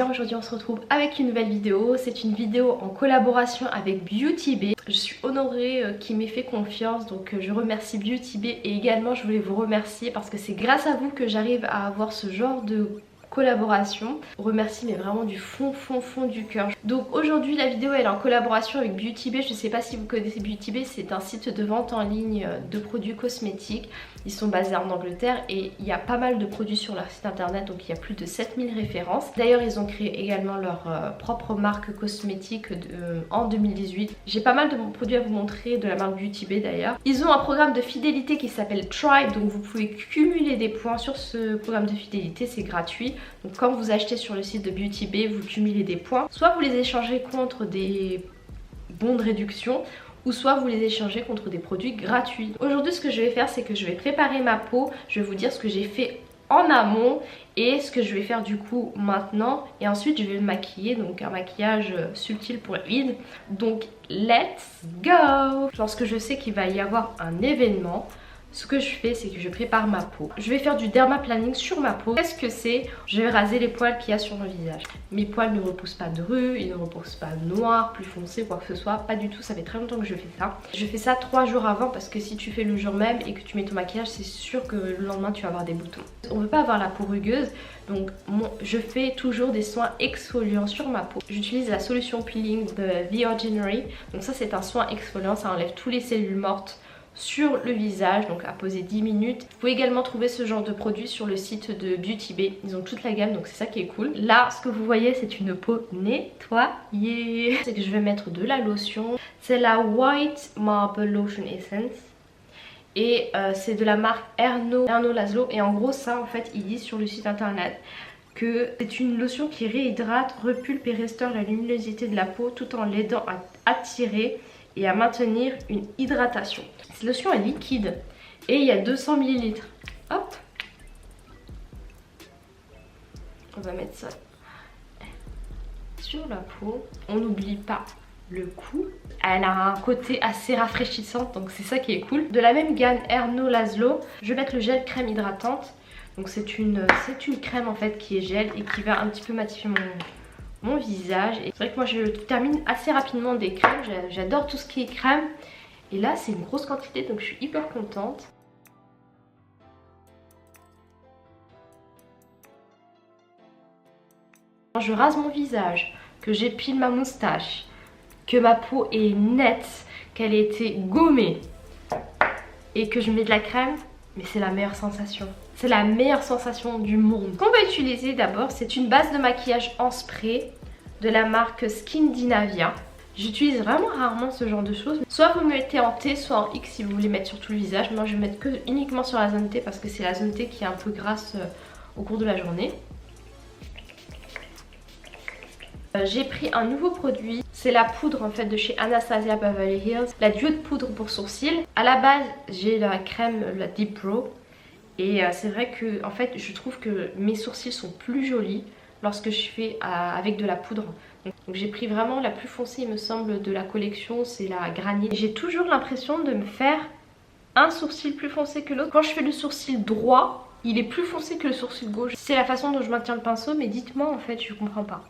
Alors aujourd'hui on se retrouve avec une nouvelle vidéo. C'est une vidéo en collaboration avec Beauty Bay. Je suis honorée qu'il m'ait fait confiance, donc je remercie Beauty Bay. Et également je voulais vous remercier parce que c'est grâce à vous que j'arrive à avoir ce genre de collaboration. Remercie mais vraiment du fond du cœur. Donc aujourd'hui la vidéo elle est en collaboration avec Beauty Bay. Je sais pas si vous connaissez Beauty Bay, c'est un site de vente en ligne de produits cosmétiques. Ils sont basés en Angleterre et il y a pas mal de produits sur leur site internet, donc il y a plus de 7000 références. D'ailleurs ils ont créé également leur propre marque cosmétique en 2018. J'ai pas mal de produits à vous montrer de la marque Beauty Bay d'ailleurs. Ils ont un programme de fidélité qui s'appelle Tribe, donc vous pouvez cumuler des points sur ce programme de fidélité, c'est gratuit. Donc quand vous achetez sur le site de Beauty Bay, vous cumulez des points. Soit vous les échangez contre des bons de réduction, ou soit vous les échangez contre des produits gratuits. Aujourd'hui ce que je vais faire, c'est que je vais préparer ma peau. Je vais vous dire ce que j'ai fait en amont et ce que je vais faire du coup maintenant. Et ensuite je vais me maquiller, donc un maquillage subtil pour vide. Donc let's go! Lorsque je sais qu'il va y avoir un événement, ce que je fais, c'est que je prépare ma peau. Je vais faire du dermaplaning sur ma peau. Qu'est-ce que c'est? Je vais raser les poils qu'il y a sur mon visage. Mes poils ne repoussent pas de rue, ils ne repoussent pas noir, plus foncé, quoi que ce soit. Pas du tout, ça fait très longtemps que je fais ça. Je fais ça 3 jours avant parce que si tu fais le jour même et que tu mets ton maquillage, c'est sûr que le lendemain tu vas avoir des boutons. On ne veut pas avoir la peau rugueuse, donc je fais toujours des soins exfoliants sur ma peau. J'utilise la solution peeling de The Ordinary. Donc ça c'est un soin exfoliant, ça enlève tous les cellules mortes sur le visage, donc à poser 10 minutes. Vous pouvez également trouver ce genre de produit sur le site de Beauty Bay. Ils ont toute la gamme, donc c'est ça qui est cool. Là, ce que vous voyez, c'est une peau nettoyée. C'est que je vais mettre de la lotion. C'est la White Marble Lotion Essence. Et c'est de la marque Erno Laszlo. Et en gros, ça, en fait, ils disent sur le site internet que c'est une lotion qui réhydrate, repulpe et restaure la luminosité de la peau tout en l'aidant à attirer et à maintenir une hydratation. Cette lotion est liquide et il y a 200 ml. Hop, on va mettre ça sur la peau. On n'oublie pas le cou. Elle a un côté assez rafraîchissant, donc c'est ça qui est cool. De la même gamme Erno Laszlo, je vais mettre le gel crème hydratante. Donc c'est une crème en fait qui est gel et qui va un petit peu matifier mon visage. Et c'est vrai que moi je termine assez rapidement des crèmes, j'adore tout ce qui est crème. Et là c'est une grosse quantité, donc je suis hyper contente. Quand je rase mon visage, que j'épile ma moustache, que ma peau est nette, qu'elle a été gommée et que je mets de la crème, mais c'est la meilleure sensation. C'est la meilleure sensation du monde. Ce qu'on va utiliser d'abord, c'est une base de maquillage en spray de la marque Skindinavia. J'utilise vraiment rarement ce genre de choses. Soit vous mettez en T, soit en X si vous voulez mettre sur tout le visage. Moi je vais mettre uniquement sur la zone T parce que c'est la zone T qui est un peu grasse au cours de la journée. J'ai pris un nouveau produit, c'est la poudre en fait de chez Anastasia Beverly Hills, la duo de poudre pour sourcils. À la base j'ai la crème, la Deep Brow, et c'est vrai que en fait je trouve que mes sourcils sont plus jolis lorsque je fais avec de la poudre. Donc j'ai pris vraiment la plus foncée il me semble de la collection, c'est la Granit. J'ai toujours l'impression de me faire un sourcil plus foncé que l'autre. Quand je fais le sourcil droit, il est plus foncé que le sourcil gauche. C'est la façon dont je maintiens le pinceau, mais dites-moi en fait, je comprends pas.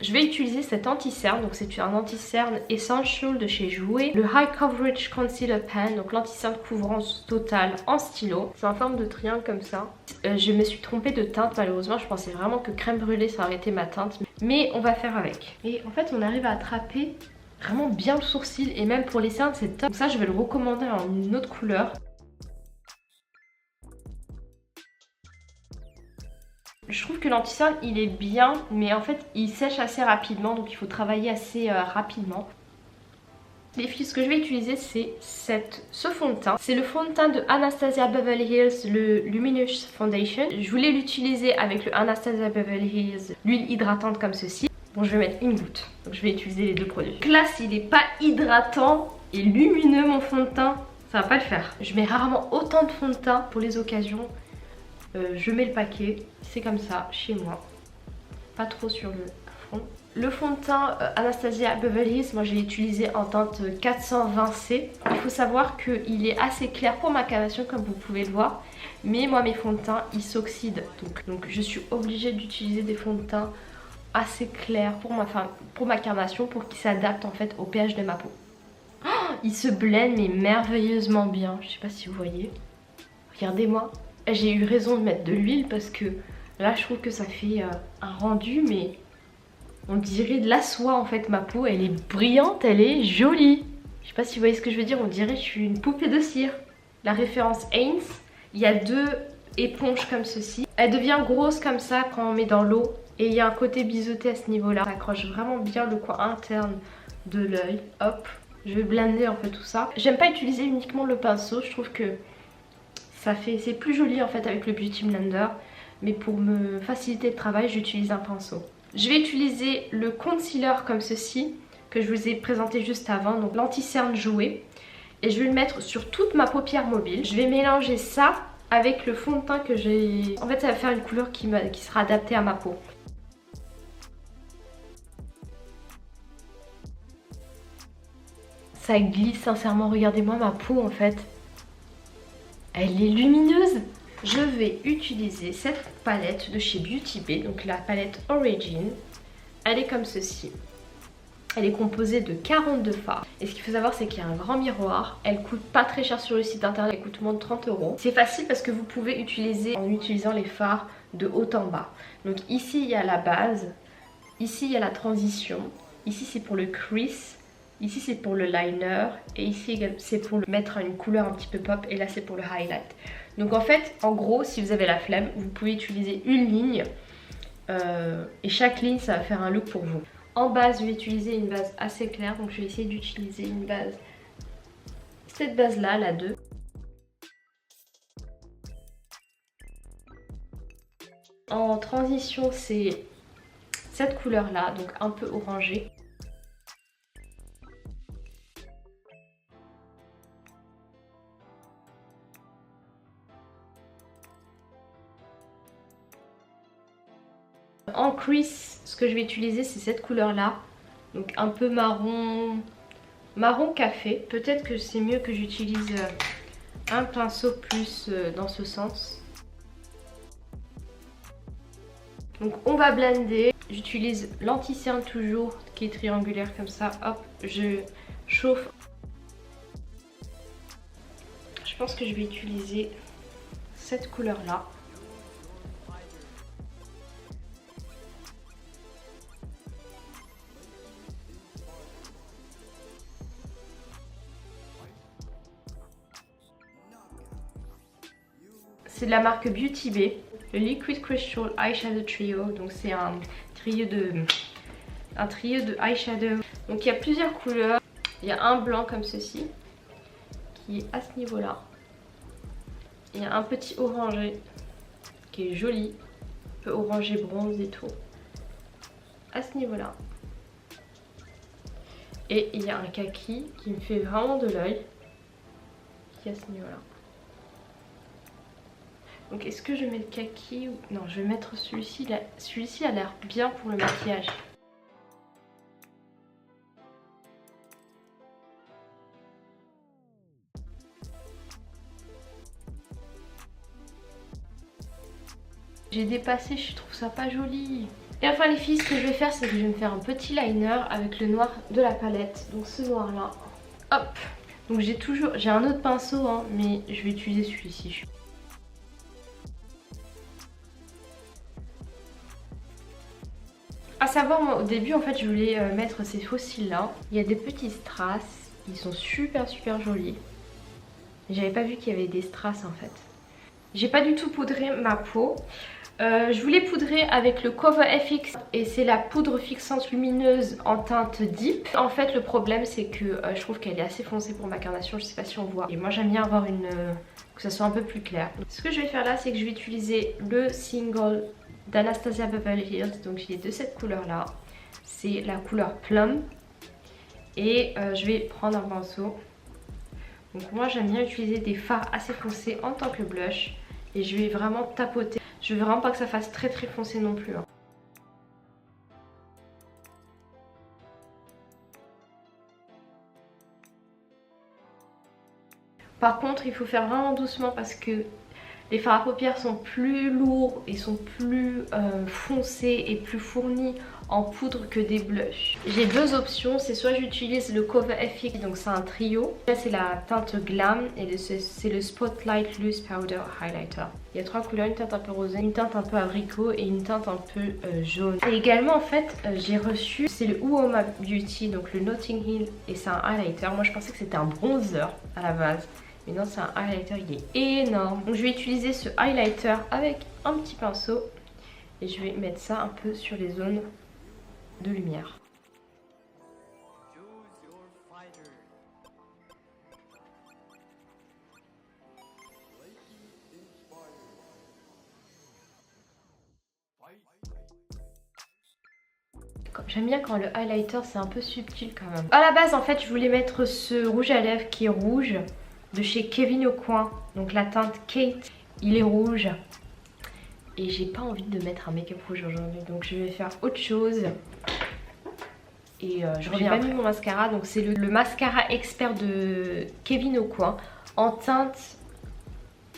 Je vais utiliser cet anti-cerne, donc c'est un anti-cerne Essential de chez Jouer. Le High Coverage Concealer Pen, donc l'anti-cerne couvrance totale en stylo. C'est en forme de triangle comme ça. Je me suis trompée de teinte malheureusement, je pensais vraiment que crème brûlée ça aurait été ma teinte. Mais on va faire avec. Et en fait on arrive à attraper vraiment bien le sourcil et même pour les cernes c'est top. Donc ça je vais le recommander en une autre couleur. Je trouve que l'anti-cerne il est bien, mais en fait il sèche assez rapidement, donc il faut travailler assez rapidement. Les filles, ce que je vais utiliser c'est ce fond de teint. C'est le fond de teint de Anastasia Beverly Hills, le Luminous Foundation. Je voulais l'utiliser avec le Anastasia Beverly Hills, l'huile hydratante comme ceci. Bon, je vais mettre une goutte, donc je vais utiliser les deux produits. Là s'il n'est pas hydratant et lumineux mon fond de teint, ça va pas le faire. Je mets rarement autant de fond de teint pour les occasions. Je mets le paquet, c'est comme ça chez moi, pas trop sur le fond. Le fond de teint Anastasia Beverly Hills, moi j'ai utilisé en teinte 420C. Il faut savoir qu'il est assez clair pour ma carnation comme vous pouvez le voir. Mais moi mes fonds de teint ils s'oxydent. Donc je suis obligée d'utiliser des fonds de teint assez clairs pour ma carnation pour qu'ils s'adaptent en fait au pH de ma peau. Oh, il se blende mais merveilleusement bien. Je sais pas si vous voyez. Regardez-moi. J'ai eu raison de mettre de l'huile parce que là je trouve que ça fait un rendu mais... On dirait de la soie en fait, ma peau elle est brillante, elle est jolie. Je sais pas si vous voyez ce que je veux dire, on dirait que je suis une poupée de cire. La référence Heinz, il y a 2 éponges comme ceci. Elle devient grosse comme ça quand on met dans l'eau. Et il y a un côté biseauté à ce niveau-là. Ça accroche vraiment bien le coin interne de l'œil. Hop, je vais blender un peu tout ça. J'aime pas utiliser uniquement le pinceau, je trouve que c'est plus joli en fait avec le Beauty Blender. Mais pour me faciliter le travail, j'utilise un pinceau. Je vais utiliser le concealer comme ceci, que je vous ai présenté juste avant, donc l'anti-cerne joué. Et je vais le mettre sur toute ma paupière mobile. Je vais mélanger ça avec le fond de teint que j'ai... En fait, ça va faire une couleur qui sera adaptée à ma peau. Ça glisse sincèrement, regardez-moi ma peau en fait. Elle est lumineuse. Je vais utiliser cette palette de chez Beauty Bay, donc la palette Origin. Elle est comme ceci. Elle est composée de 42 fards. Et ce qu'il faut savoir, c'est qu'il y a un grand miroir. Elle coûte pas très cher sur le site internet, elle coûte moins de 30 €. C'est facile parce que vous pouvez utiliser en utilisant les fards de haut en bas. Donc ici, il y a la base. Ici, il y a la transition. Ici, c'est pour le crease. Ici, c'est pour le liner. Et ici, c'est pour mettre une couleur un petit peu pop. Et là, c'est pour le highlight. Donc en fait, en gros, si vous avez la flemme, vous pouvez utiliser une ligne et chaque ligne, ça va faire un look pour vous. En base, je vais utiliser une base assez claire, donc je vais essayer d'utiliser une base, cette base-là, la 2. En transition, c'est cette couleur-là, donc un peu orangée. En crease, ce que je vais utiliser, c'est cette couleur-là. Donc un peu marron café. Peut-être que c'est mieux que j'utilise un pinceau plus dans ce sens. Donc on va blender. J'utilise l'anti-cerne toujours, qui est triangulaire comme ça. Hop, je chauffe. Je pense que je vais utiliser cette couleur-là. C'est de la marque Beauty Bay, le Liquid Crystal Eyeshadow Trio. Donc c'est un trio de eyeshadow. Donc il y a plusieurs couleurs. Il y a un blanc comme ceci, qui est à ce niveau-là. Il y a un petit orangé, qui est joli. Un peu orangé bronze et tout. À ce niveau-là. Et il y a un kaki qui me fait vraiment de l'œil. Qui est à ce niveau-là. Donc est-ce que je mets le kaki ou... Non, je vais mettre celui-ci. Celui-ci a l'air bien pour le maquillage. J'ai dépassé, je trouve ça pas joli. Et enfin les filles, ce que je vais faire, c'est que je vais me faire un petit liner avec le noir de la palette. Donc ce noir là. Hop. Donc j'ai un autre pinceau, hein, mais je vais utiliser celui-ci. À savoir, moi, au début, en fait, je voulais mettre ces faux cils là. Il y a des petits strass. Ils sont super jolis. J'avais pas vu qu'il y avait des strass en fait. J'ai pas du tout poudré ma peau. Je voulais poudrer avec le Cover FX et c'est la poudre fixante lumineuse en teinte Deep. En fait, le problème, c'est que je trouve qu'elle est assez foncée pour ma carnation. Je sais pas si on voit. Et moi, j'aime bien avoir que ça soit un peu plus clair. Ce que je vais faire là, c'est que je vais utiliser le single d'Anastasia Beverly Hills. Donc j'ai de cette couleur là, c'est la couleur Plum. Et je vais prendre un pinceau. Donc moi j'aime bien utiliser des fards assez foncés en tant que blush. Et je vais vraiment tapoter. Je veux vraiment pas que ça fasse très foncé non plus, hein. Par contre il faut faire vraiment doucement parce que les fards à paupières sont plus lourds et sont plus foncés et plus fournis en poudre que des blushs. J'ai deux options, c'est soit j'utilise le Cover FX, donc c'est un trio. Là c'est la teinte Glam et c'est le Spotlight Loose Powder Highlighter. Il y a trois couleurs, une teinte un peu rosée, une teinte un peu abricot et une teinte un peu jaune. Et également en fait j'ai reçu, c'est le Uoma Beauty, donc le Notting Hill, et c'est un highlighter. Moi je pensais que c'était un bronzer à la base. Mais non, c'est un highlighter, il est énorme. Donc je vais utiliser ce highlighter avec un petit pinceau. Et je vais mettre ça un peu sur les zones de lumière. J'aime bien quand le highlighter c'est un peu subtil quand même. À la base en fait je voulais mettre ce rouge à lèvres qui est rouge de chez Kevyn Aucoin. Donc la teinte Kate, il est rouge. Et j'ai pas envie de mettre un make-up rouge aujourd'hui. Donc je vais faire autre chose. Et je reviens. J'ai pas mis mon mascara. Donc c'est le mascara expert de Kevyn Aucoin en teinte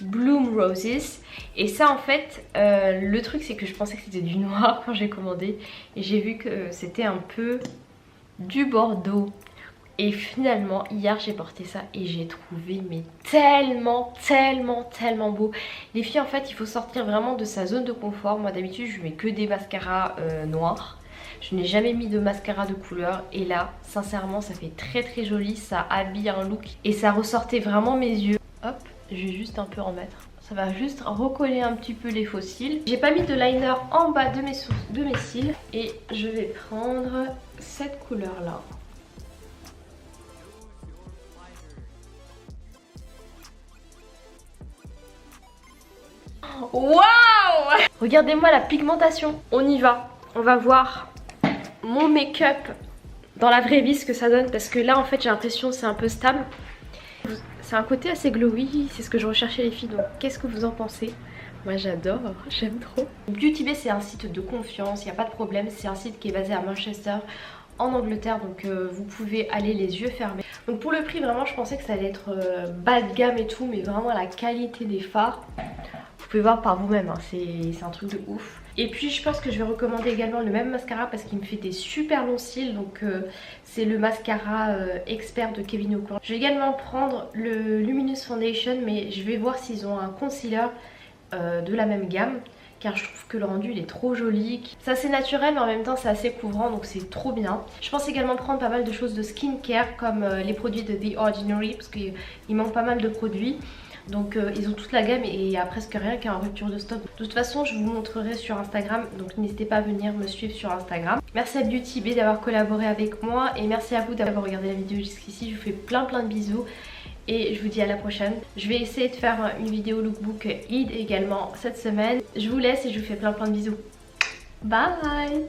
Bloom Roses. Et ça en fait le truc c'est que je pensais que c'était du noir quand j'ai commandé. Et j'ai vu que c'était un peu du bordeaux. Et finalement hier j'ai porté ça et j'ai trouvé mais tellement beau. Les filles en fait il faut sortir vraiment de sa zone de confort. Moi d'habitude je mets que des mascaras noirs. Je n'ai jamais mis de mascara de couleur et là sincèrement ça fait très joli. Ça habille un look et ça ressortait vraiment mes yeux. Hop, je vais juste un peu en mettre. Ça va juste recoller un petit peu les faux cils. J'ai pas mis de liner en bas de mes cils. Et je vais prendre cette couleur là. Waouh! Regardez-moi la pigmentation. On y va. On va voir mon make-up dans la vraie vie ce que ça donne. Parce que là en fait j'ai l'impression que c'est un peu stable. C'est un côté assez glowy. C'est ce que je recherchais les filles. Donc qu'est-ce que vous en pensez? Moi j'adore, j'aime trop. Beauty Bay c'est un site de confiance, il n'y a pas de problème. C'est un site qui est basé à Manchester en Angleterre, donc vous pouvez aller les yeux fermés. Donc pour le prix vraiment je pensais que ça allait être bas de gamme et tout, mais vraiment la qualité des fards, vous pouvez voir par vous-même, hein, c'est un truc de ouf. Et puis je pense que je vais recommander également le même mascara parce qu'il me fait des super longs cils. Donc c'est le mascara expert de Kevyn Aucoin. Je vais également prendre le Luminous Foundation, mais je vais voir s'ils ont un concealer de la même gamme, car je trouve que le rendu il est trop joli. C'est assez naturel mais en même temps c'est assez couvrant, donc c'est trop bien. Je pense également prendre pas mal de choses de skincare comme les produits de The Ordinary, parce qu'il manque pas mal de produits. Donc ils ont toute la gamme et il y a presque rien qui est en rupture de stock. De toute façon je vous montrerai sur Instagram, donc n'hésitez pas à venir me suivre sur Instagram. Merci à Beauty Bay d'avoir collaboré avec moi et merci à vous d'avoir regardé la vidéo jusqu'ici. Je vous fais plein de bisous et je vous dis à la prochaine. Je vais essayer de faire une vidéo lookbook Eid également cette semaine. Je vous laisse et je vous fais plein de bisous. Bye!